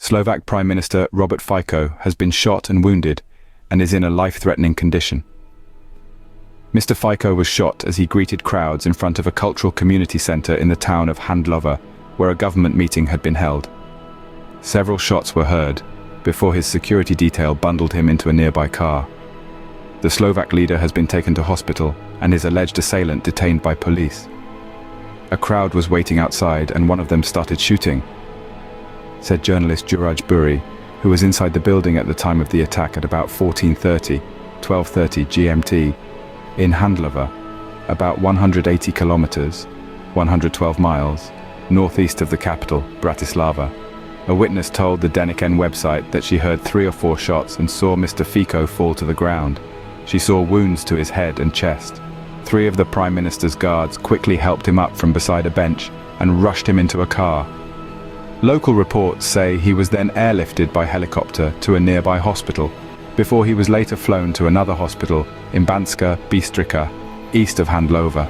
Slovak Prime Minister Robert Fico has been shot and wounded and is in a life-threatening condition. Mr. Fico was shot as he greeted crowds in front of a cultural community center in the town of Handlover, where a government meeting had been held. Several shots were heard before his security detail bundled him into a nearby car. The Slovak leader has been taken to hospital and his alleged assailant detained by police. A crowd was waiting outside and one of them started shooting, said journalist Juraj Buri, who was inside the building at the time of the attack at about 12:30 GMT, in Handlover, about 180 kilometers, 112 miles, northeast of the capital, Bratislava. A witness told the Deniken website that she heard 3 or 4 shots and saw Mr. Fico fall to the ground. She saw wounds to his head and chest. 3 of the Prime Minister's guards quickly helped him up from beside a bench and rushed him into a car. Local reports say he was then airlifted by helicopter to a nearby hospital, before he was later flown to another hospital in Banska Bystrica, east of Handlover.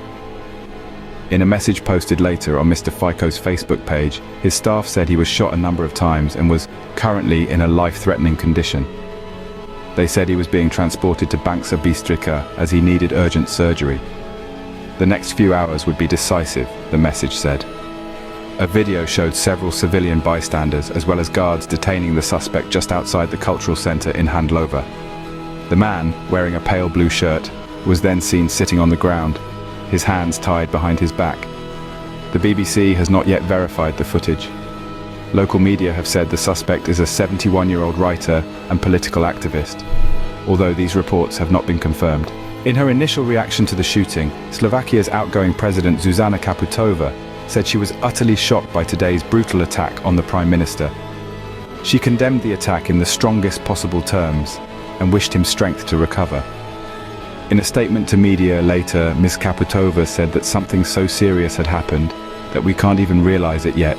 In a message posted later on Mr. Fico's Facebook page, his staff said he was shot a number of times and was currently in a life-threatening condition. They said he was being transported to Banska Bystrica as he needed urgent surgery. The next few hours would be decisive, the message said. A video showed several civilian bystanders as well as guards detaining the suspect just outside the cultural center in Handlover. The man, wearing a pale blue shirt, was then seen sitting on the ground, his hands tied behind his back. The BBC has not yet verified the footage. Local media have said the suspect is a 71-year-old writer and political activist, although these reports have not been confirmed. In her initial reaction to the shooting, Slovakia's outgoing president Zuzana Čaputová said she was utterly shocked by today's brutal attack on the Prime Minister. She condemned the attack in the strongest possible terms and wished him strength to recover. In a statement to media later, Ms. Čaputová said that something so serious had happened that we can't even realize it yet.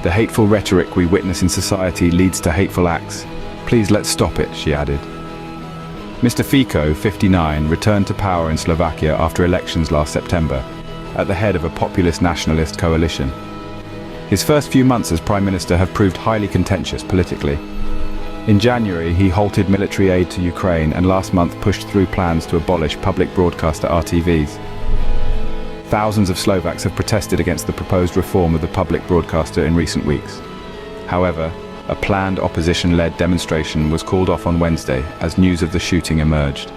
The hateful rhetoric we witness in society leads to hateful acts. Please let's stop it, she added. Mr. Fico, 59, returned to power in Slovakia after elections last September, at the head of a populist nationalist coalition. His first few months as Prime Minister have proved highly contentious politically. In January, he halted military aid to Ukraine and last month pushed through plans to abolish public broadcaster RTVs. Thousands of Slovaks have protested against the proposed reform of the public broadcaster in recent weeks. However, a planned opposition-led demonstration was called off on Wednesday as news of the shooting emerged.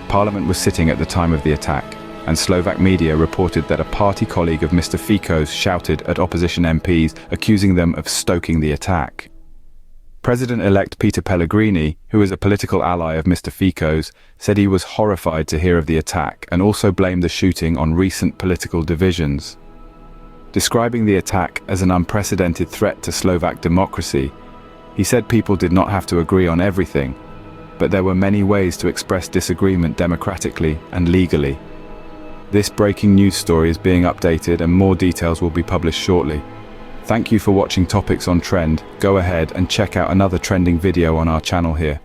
Parliament was sitting at the time of the attack, and Slovak media reported that a party colleague of Mr. Fico's shouted at opposition MPs, accusing them of stoking the attack. President-elect Peter Pellegrini, who is a political ally of Mr. Fico's, said he was horrified to hear of the attack and also blamed the shooting on recent political divisions. Describing the attack as an unprecedented threat to Slovak democracy, he said people did not have to agree on everything, but there were many ways to express disagreement democratically and legally. This breaking news story is being updated and more details will be published shortly. Thank you for watching Topics on Trend. Go ahead and check out another trending video on our channel here.